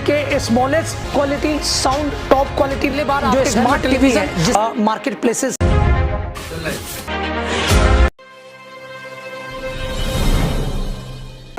के smallest quality sound top quality ले बार जो स्मार्ट टीवी है मार्केट प्लेसेस।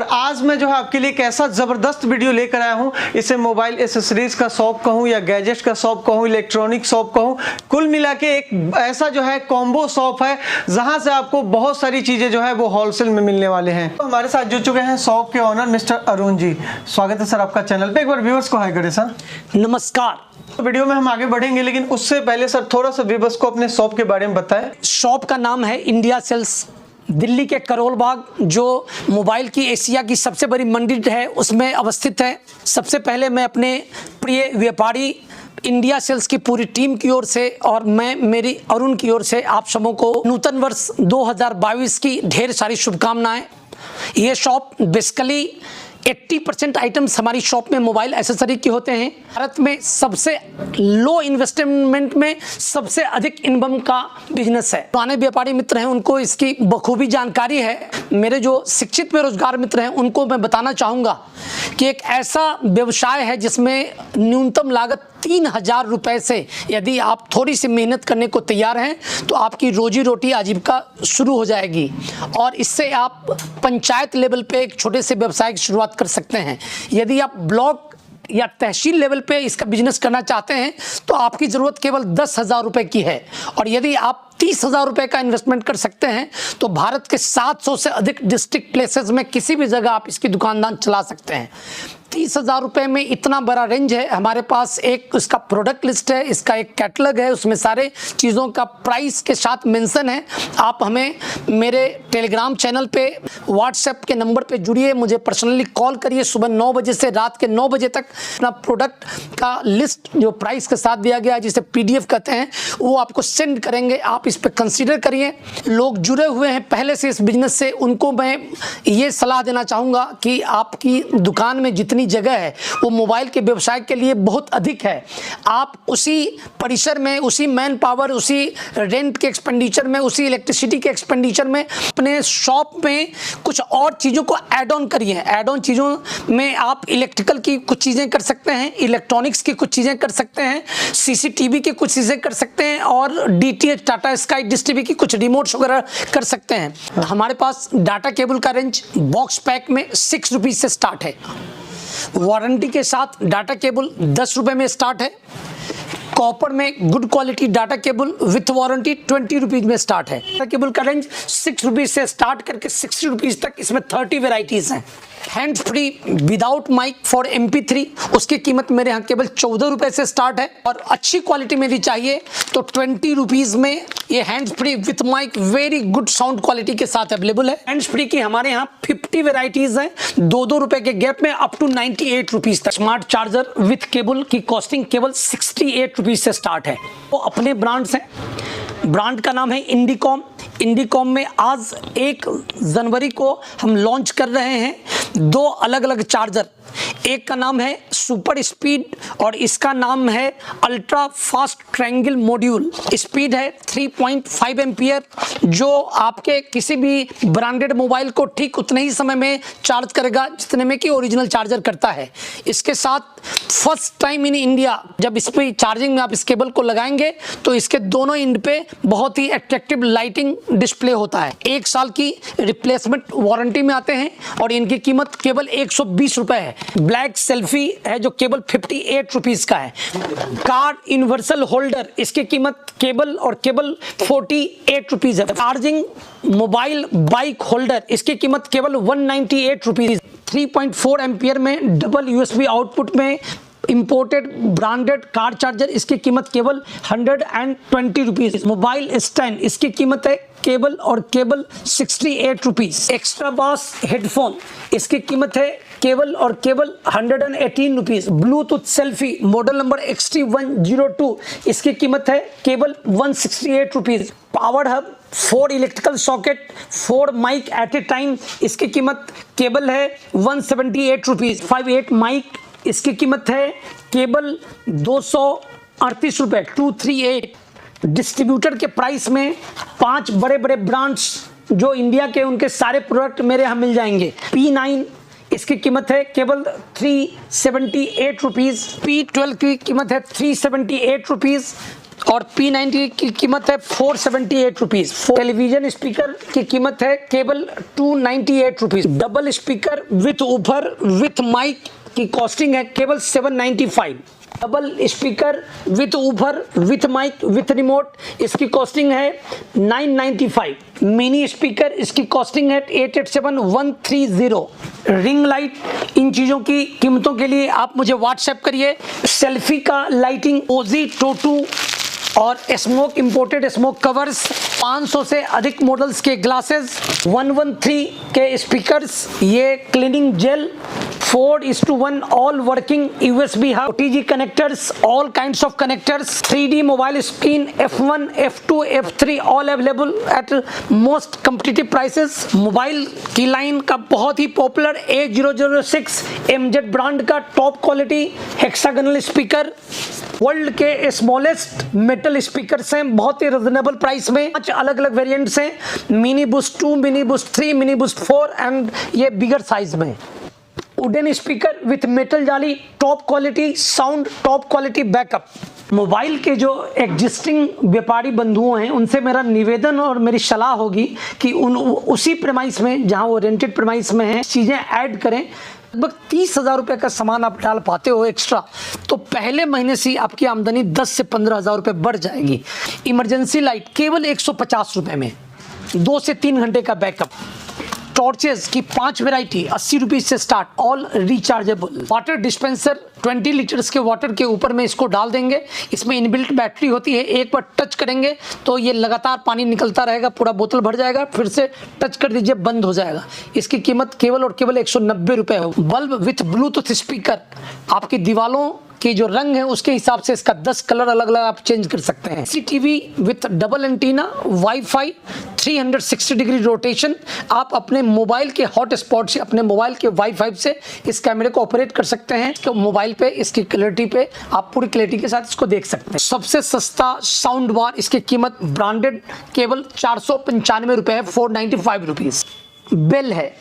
आज मैं जो है आपके लिए एक ऐसा जबरदस्त वीडियो लेकर आया हूं, इसे मोबाइल एसेसरीज का शॉप कहूं या गैजेट्स का शॉप कहूं, इलेक्ट्रॉनिक शॉप कहूं, कुल मिला के एक ऐसा जो है कॉम्बो शॉप है जहां से आपको बहुत सारी चीजें जो है वो होलसेल में मिलने वाले हैं। तो हमारे साथ जुड़ चुके हैं शॉप के ऑनर मिस्टर अरुण जी। स्वागत है सर आपका चैनल पे। एक बार व्यूअर्स को हाय करें सर। नमस्कार। तो वीडियो में हम आगे बढ़ेंगे, लेकिन उससे पहले सर थोड़ा सा व्यूअर्स को अपने शॉप के बारे में बताएं। शॉप का नाम है इंडिया सेल्स। दिल्ली के करोल बाग जो मोबाइल की एशिया की सबसे बड़ी मंडी है उसमें अवस्थित है। सबसे पहले मैं अपने प्रिय व्यापारी इंडिया सेल्स की पूरी टीम की ओर से और मैं मेरी अरुण की ओर से आप सबों को नूतन वर्ष 2022 की ढेर सारी शुभकामनाएं। ये शॉप बेसिकली 80% आइटम्स हमारी शॉप में मोबाइल एसेसरी के होते हैं। भारत में सबसे लो इन्वेस्टमेंट में सबसे अधिक इनकम का बिजनेस है। पुराने व्यापारी मित्र हैं उनको इसकी बखूबी जानकारी है। मेरे जो शिक्षित बेरोजगार मित्र हैं उनको मैं बताना चाहूँगा कि एक ऐसा व्यवसाय है जिसमें न्यूनतम लागत 3000 रुपये से यदि आप थोड़ी सी मेहनत करने को तैयार हैं तो आपकी रोजी रोटी आजीविका शुरू हो जाएगी और इससे आप पंचायत लेवल पे एक छोटे से व्यवसाय की शुरुआत कर सकते हैं। यदि आप ब्लॉक या तहसील लेवल पे इसका बिजनेस करना चाहते हैं तो आपकी ज़रूरत केवल 10,000 रुपये की है और यदि आप 30,000 रुपये का इन्वेस्टमेंट कर सकते हैं तो भारत के 700 से अधिक डिस्ट्रिक्ट प्लेसेस में किसी भी जगह आप इसकी दुकानदान चला सकते हैं। 30,000 रुपये में इतना बड़ा रेंज है। हमारे पास एक इसका प्रोडक्ट लिस्ट है, इसका एक कैटलॉग है, उसमें सारे चीज़ों का प्राइस के साथ मेंशन है। आप हमें मेरे टेलीग्राम चैनल पे व्हाट्सएप के नंबर पे जुड़िए, मुझे पर्सनली कॉल करिए। सुबह 9 बजे से रात के 9 बजे तक अपना प्रोडक्ट का लिस्ट जो प्राइस के साथ दिया गया है जिसे PDF कहते हैं वो आपको सेंड करेंगे। आप इस पर कंसिडर करिए। लोग जुड़े हुए हैं पहले से इस बिजनेस से, उनको मैं ये सलाह देना चाहूँगा कि आपकी दुकान में जितनी जगह है वो मोबाइल के व्यवसाय के लिए बहुत अधिक है। आप उसी परिसर में, उसी मैन पावर, उसी रेंट के एक्सपेंडिचर में, उसी इलेक्ट्रिसिटी के एक्सपेंडिचर में अपने शॉप में कुछ और चीज़ों को ऐड ऑन करिए। ऐड ऑन चीज़ों में आप इलेक्ट्रिकल की कुछ चीज़ें कर सकते हैं, इलेक्ट्रॉनिक्स की कुछ चीज़ें कर सकते हैं, CCTV की कुछ चीज़ें कर सकते हैं और DTH Tata sky dish TV की कुछ रिमोट्स वगैरह कर सकते हैं। हमारे पास डाटा केबल का रेंज बॉक्स पैक में 6 रुपीज़ से स्टार्ट है। वारंटी के साथ डाटा केबल 10 रुपये में स्टार्ट है। कॉपर में good quality data cable with warranty 20 rupees में स्टार्ट है। डाटा केबल का रेंज 6 रुपीज़ से स्टार्ट करके 60 रुपीज़ तक, इसमें 30 वेराइटीज़ हैं। Hand free without mic for MP3 उसकी कीमत मेरे यहाँ केवल 14 रुपये से स्टार्ट है और अच्छी क्वालिटी में भी चाहिए तो 20 रुपीज़ में ये hand free with mic very good sound quality के साथ अवेलेबल है। हैंड फ्री की हमारे यहाँ 50 वेराइटीज़ हैं 2-2 रुपये के गैप में अप टू 98 रुपीज़ तक। स्मार्ट चार्जर विथ केबल की कॉस्टिंग केवल 68 रुपीज़ से स्टार्ट है। वो अपने ब्रांड्स हैं। ब्रांड का नाम है इंडिकॉम। इंडिकॉम में आज 1 जनवरी को हम लॉन्च कर रहे हैं 2 अलग अलग चार्जर। एक का नाम है सुपर स्पीड और इसका नाम है ultra fast triangle module. Speed है 3.5 एम्पियर जो आपके किसी भी ब्रांडेड मोबाइल को ठीक उतने ही समय में चार्ज करेगा जितने में कि ओरिजिनल चार्जर करता है। इसके साथ फर्स्ट टाइम इन इंडिया जब इस पर चार्जिंग में आप इस केबल को लगाएंगे तो इसके दोनों एंड पे बहुत ही अट्रैक्टिव लाइटिंग डिस्प्ले होता है। 1 साल की रिप्लेसमेंट वारंटी में आते हैं और इनकी कीमत केवल 120 रुपये है। ब्लैक सेल्फी है जो केवल 58 रुपीज़ का है। कार यूनिवर्सल होल्डर इसकी कीमत केबल और केबल 48 रुपीज़ है। चार्जिंग मोबाइल बाइक होल्डर इसकी कीमत केवल 198 रुपीज़। 3.4 एम्पियर में डबल USB आउटपुट में इंपोर्टेड ब्रांडेड कार चार्जर इसकी कीमत केवल 120 रुपीज़। मोबाइल स्टैंड इसकी कीमत है केबल और केबल 68 रुपीज़। एक्स्ट्रा बास हेडफोन इसकी कीमत है केबल और केबल 118 rupees. Bluetooth selfie model number XT102 इसकी कीमत है केवल 168 rupees. Power hub 4 electrical socket 4 mic at a time इसकी कीमत केबल है 178 रुपीज़। 58 माइक इसकी कीमत है केबल 238 रुपये 238। डिस्ट्रीब्यूटर के प्राइस में 5 बड़े बड़े ब्रांड्स जो इंडिया के उनके सारे प्रोडक्ट मेरे यहाँ मिल जाएंगे। P9 इसकी कीमत है केवल 378 रुपीज़, P12 की कीमत है 378 रुपीज़ और P90 की कीमत है 478 रुपीज़। टेलीविज़न स्पीकर की कीमत है केवल 298 रुपीज़। डबल स्पीकर विथ ऊपर विथ माइक की कॉस्टिंग है केवल 795। डबल स्पीकर विथ ऊपर विथ माइक विथ रिमोट इसकी कॉस्टिंग है 995। मिनी स्पीकर इसकी कॉस्टिंग है 887130। रिंग लाइट, इन चीज़ों की कीमतों के लिए आप मुझे व्हाट्सएप करिए। सेल्फी का लाइटिंग ओजी टोटू और स्मोक इंपोर्टेड स्मोक कवर्स, 500 से अधिक मॉडल्स के ग्लासेस, 113 के स्पीकर्स, ये cleaning gel, 4:1 all working USB hub, OTG connectors, all kinds of connectors, 3D mobile screen, F1, F2, F3 all available at most competitive prices. Mobile की line का बहुत ही popular A006 MZ brand का top quality hexagonal speaker, world के smallest metal speakers हैं, बहुत ही reasonable price में। 5 अलग अलग वेरिएंट्स हैं, mini boost 2, mini boost 3, mini boost 4 and ये बिगर साइज में। वुडन स्पीकर विथ मेटल जाली, top quality sound, top quality backup. Mobile के जो एग्जिस्टिंग व्यापारी बंधुओं हैं उनसे मेरा निवेदन और मेरी सलाह होगी कि उसी प्रेमाइस में जहां वो रेंटेड प्रेमाइस में हैं चीज़ें ऐड करें। लगभग 30,000 रुपये का सामान आप डाल पाते हो एक्स्ट्रा, तो पहले महीने से आपकी आमदनी 10 से 15,000 रुपये बढ़ जाएगी। इमरजेंसी लाइट केवल 150 रुपये में 2 से 3 घंटे का बैकअप। टॉर्चेस की 5 वेराइटी 80 रुपीज़ से start, all rechargeable. Water dispenser 20 litres के वाटर के ऊपर में इसको डाल देंगे, इसमें इनबिल्ट बैटरी होती है, एक बार टच करेंगे तो ये लगातार पानी निकलता रहेगा, पूरा बोतल भर जाएगा, फिर से टच कर दीजिए बंद हो जाएगा। इसकी कीमत केवल और केवल 190 रुपये है। बल्ब विथ ब्लूटूथ स्पीकर, आपकी दीवारों के जो रंग है उसके हिसाब से इसका 10 कलर अलग अलग आप चेंज कर सकते हैं। CCTV with double antenna, wifi, 360 degree rotation, आप अपने मोबाइल के हॉट स्पॉट से, अपने मोबाइल के वाईफाई से इस कैमरे को ऑपरेट कर सकते हैं। तो मोबाइल पे इसकी क्लैरिटी पे आप पूरी क्लैरिटी के साथ इसको देख सकते हैं। सबसे सस्ता साउंड बार, इसकी कीमत ब्रांडेड केवल 495 रुपये है, 495 रुपीज़। बेल है,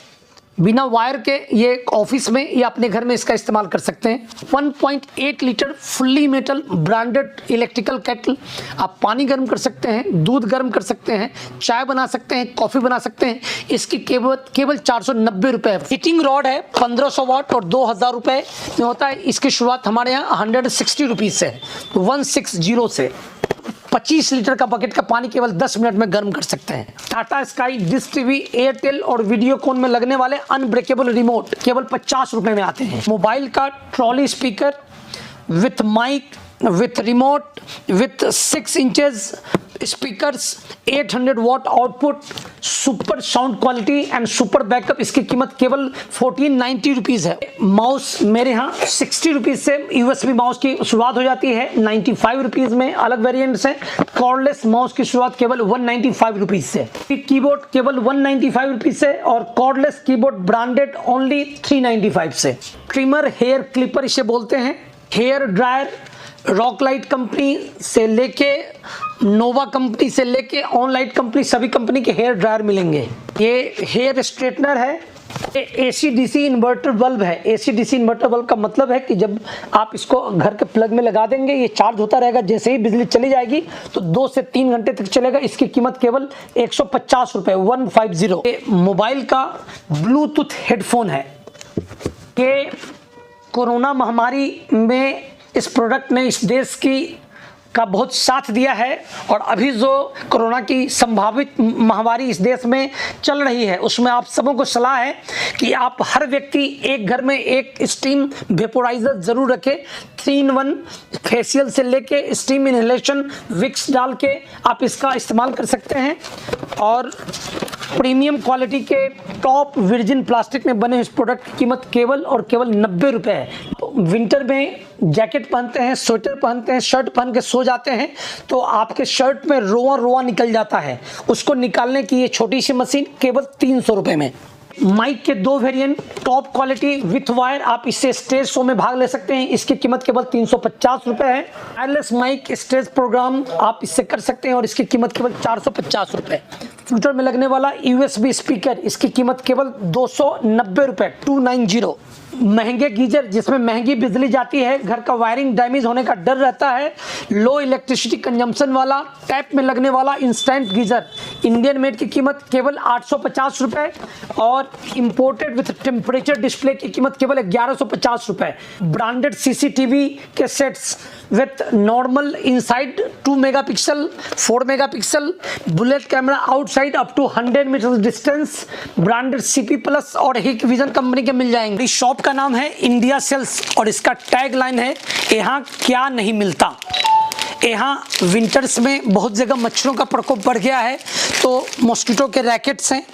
बिना वायर के ये ऑफिस में या अपने घर में इसका इस्तेमाल कर सकते हैं। 1.8 litre fully metal branded electrical kettle, आप पानी गर्म कर सकते हैं, दूध गर्म कर सकते हैं, चाय बना सकते हैं, कॉफ़ी बना सकते हैं। इसकी कीमत केवल 490 रुपये है। हीटिंग रॉड है 1500 वाट और 2000 रुपये में होता है। इसकी शुरुआत हमारे यहाँ 160 रुपीज़ से है, 160 से। 25 लीटर का बकेट का पानी केवल 10 मिनट में गर्म कर सकते हैं। Tata sky, dish TV, Airtel और वीडियोकॉन में लगने वाले अनब्रेकेबल रिमोट केवल 50 रुपए में आते हैं। मोबाइल का trolley speaker with mic with remote with 6 inches speakers, 800 watt output, super sound quality and super backup, इसकी कीमत केवल 1490 रुपीज़ है। माउस मेरे यहाँ 60 रुपीज़ से USB माउस की शुरुआत हो जाती है, 95 रुपीज़ में अलग वेरिएंट्स हैं। कॉर्डलेस माउस की शुरुआत केवल 195 रुपीज़ से। कीबोर्ड केवल 195 रुपीज़ से और कॉर्डलेस कीबोर्ड ब्रांडेड ओनली 395 से। ट्रिमर, हेयर क्लिपर इसे बोलते हैं। Hair dryer rock light company से लेके नोवा कंपनी से लेके ऑनलाइट कंपनी, सभी कंपनी के हेयर ड्रायर मिलेंगे। ये हेयर स्ट्रेटनर है। AC/DC इन्वर्टर बल्ब है। AC/DC इन्वर्टर बल्ब का मतलब है कि जब आप इसको घर के प्लग में लगा देंगे ये चार्ज होता रहेगा, जैसे ही बिजली चली जाएगी तो 2 से 3 घंटे तक चलेगा। इसकी कीमत केवल 150 रुपये, 150। मोबाइल का ब्लूटूथ हेडफोन है। ये कोरोना महामारी में इस प्रोडक्ट ने इस देश का बहुत साथ दिया है और अभी जो कोरोना की संभावित महामारी इस देश में चल रही है उसमें आप सबों को सलाह है कि आप हर व्यक्ति एक घर में एक स्टीम वेपोराइजर ज़रूर रखें। 3-in-1 फेशियल से लेके स्टीम इनहेलेशन विक्स डाल के आप इसका इस्तेमाल कर सकते हैं। और प्रीमियम क्वालिटी के टॉप वर्जिन प्लास्टिक में बने इस प्रोडक्ट की कीमत केवल और केवल 90 रुपये है। विंटर में जैकेट पहनते हैं, स्वेटर पहनते हैं, शर्ट पहन के सो जाते हैं तो आपके शर्ट में रोआ निकल जाता है, उसको निकालने की ये छोटी सी मशीन केवल 300 रुपये में। माइक के 2 variant top quality with wire, आप इससे स्टेज शो में भाग ले सकते हैं। इसकी कीमत केवल 350 रुपये है। वायरलेस माइक स्टेज प्रोग्राम आप इससे कर सकते हैं और इसकी कीमत केवल 450 रुपये। मॉस्क्यूटो में लगने वाला USB स्पीकर, इसकी कीमत केवल 290 रुपये, 290। महंगे गीजर जिसमें महंगी बिजली जाती है, घर का वायरिंग डैमेज होने का डर रहता है, लो इलेक्ट्रिसिटी कंजम्पशन वाला टैप में लगने वाला इंस्टेंट गीजर, इंडियन मेड की कीमत केवल 850 रुपये और इंपोर्टेड विथ टेम्परेचर डिस्प्ले की कीमत केवल 1150 रुपये। ब्रांडेड CCTV के sets with normal inside 2 megapixel, 4 megapixel, bullet camera outside up to 100 meter distance, branded CP plus और हिक विजन कंपनी के मिल जाएंगे। इस शॉप का नाम है इंडिया सेल्स और इसका टैग लाइन है, यहाँ क्या नहीं मिलता। यहाँ विंटर्स में बहुत जगह मच्छरों का प्रकोप बढ़ गया है, तो मॉस्किटो के रैकेट्स हैं।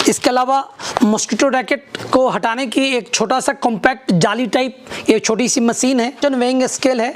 इसके अलावा मॉस्किटो रैकेट को हटाने की एक छोटा सा कॉम्पैक्ट जाली टाइप ये छोटी सी मशीन है। वेइंग स्केल है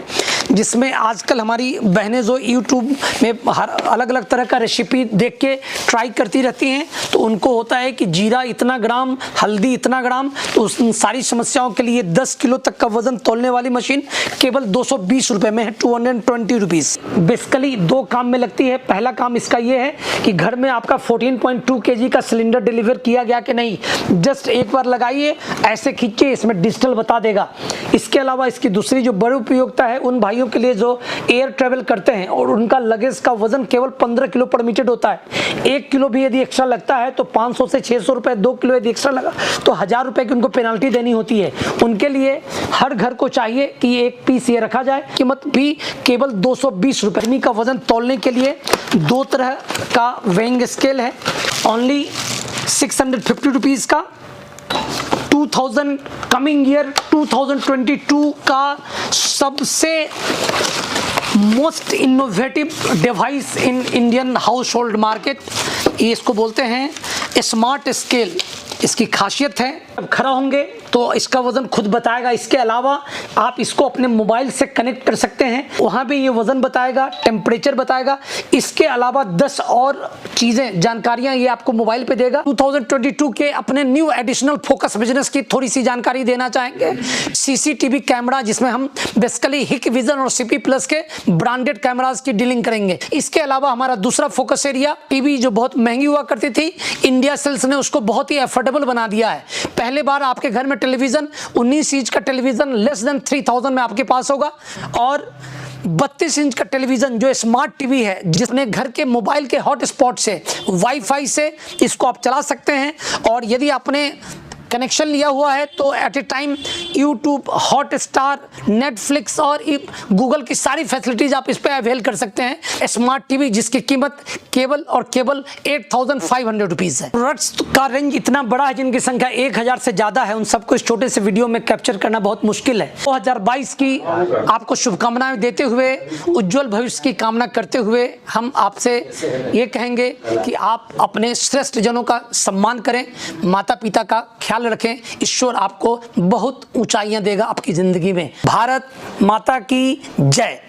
जिसमें आजकल हमारी बहनें जो यूट्यूब में हर अलग अलग तरह का रेसिपी देख के ट्राई करती रहती हैं, तो उनको होता है कि जीरा इतना ग्राम, हल्दी इतना ग्राम, तो उस सारी समस्याओं के लिए 10 किलो तक का वजन तोलने वाली मशीन केवल 220 रुपये में है, 220 रुपीज़। बेसिकली 2 काम में लगती है। पहला काम इसका ये है कि घर में आपका 14.2 kg का सिलेंडर डिलीवर किया गया कि नहीं, जस्ट एक बार लगाइए, ऐसे खींचिए, इसमें डिजिटल बता देगा। इसके अलावा इसकी दूसरी जो बड़ी उपयोगिता है उन भाइयों के लिए जो एयर ट्रेवल करते हैं और उनका लगेज का वजन केवल 15 किलो परमिटेड होता है। 1 किलो भी यदि एक्स्ट्रा लगता है तो 500 से 600 रुपए, 2 किलो यदि एक्स्ट्रा लगा तो 1000 रुपए की उनको पेनल्टी देनी होती है। उनके लिए हर घर को चाहिए कि एक पीस ये रखा जाए। कीमत भी केवल 220 रुपए का वजन तोलने के लिए 2 तरह का वेइंग स्केल है, ओनली 650 रुपीज़ का। 2000 कमिंग ईयर 2022 का सबसे most innovative device in Indian house hold market, ये इसको बोलते हैं स्मार्ट स्केल। इसकी खासियत है जब खड़ा होंगे तो इसका वजन खुद बताएगा। इसके अलावा आप इसको अपने मोबाइल से कनेक्ट कर सकते हैं, वहाँ भी ये वजन बताएगा, टेम्परेचर बताएगा। इसके अलावा 10 और चीज़ें, जानकारियाँ ये आपको मोबाइल पे देगा। 2022 के अपने न्यू एडिशनल फोकस बिजनेस की थोड़ी सी जानकारी देना चाहेंगे। CCTV कैमरा जिसमें हम बेसिकली हिक विजन और CP प्लस के ब्रांडेड कैमराज की डीलिंग करेंगे। इसके अलावा हमारा दूसरा फोकस एरिया टीवी जो बहुत महंगी हुआ करती थी, इंडिया सेल्स ने उसको बहुत ही अफोर्डेबल बना दिया है। पहले बार आपके घर में टेलीविजन 19 इंच का टेलीविजन लेस देन 3000 में आपके पास होगा और 32 इंच का टेलीविजन जो स्मार्ट टीवी है जिसने घर के मोबाइल के हॉटस्पॉट से वाईफाई से इसको आप चला सकते हैं। और यदि आपने कनेक्शन लिया हुआ है तो at a time YouTube, Hotstar, Netflix और गूगल की सारी फैसिलिटीज आप इस पे अवेल कर सकते हैं। स्मार्ट टीवी जिसकी कीमत केवल और केवल 8500 रुपीज़ है। प्रोडक्ट्स का रेंज इतना बड़ा है जिनकी संख्या 1000 से ज़्यादा है, उन सबको इस छोटे से वीडियो में कैप्चर करना बहुत मुश्किल है। 2022 की आपको शुभकामनाएं देते हुए, उज्जवल भविष्य की कामना करते हुए हम आपसे ये कहेंगे कि आप अपने श्रेष्ठ जनों का सम्मान करें, माता पिता का ख्याल रखें। ईश्वर आपको बहुत ऊंचाइयां देगा आपकी जिंदगी में। भारत माता की जय।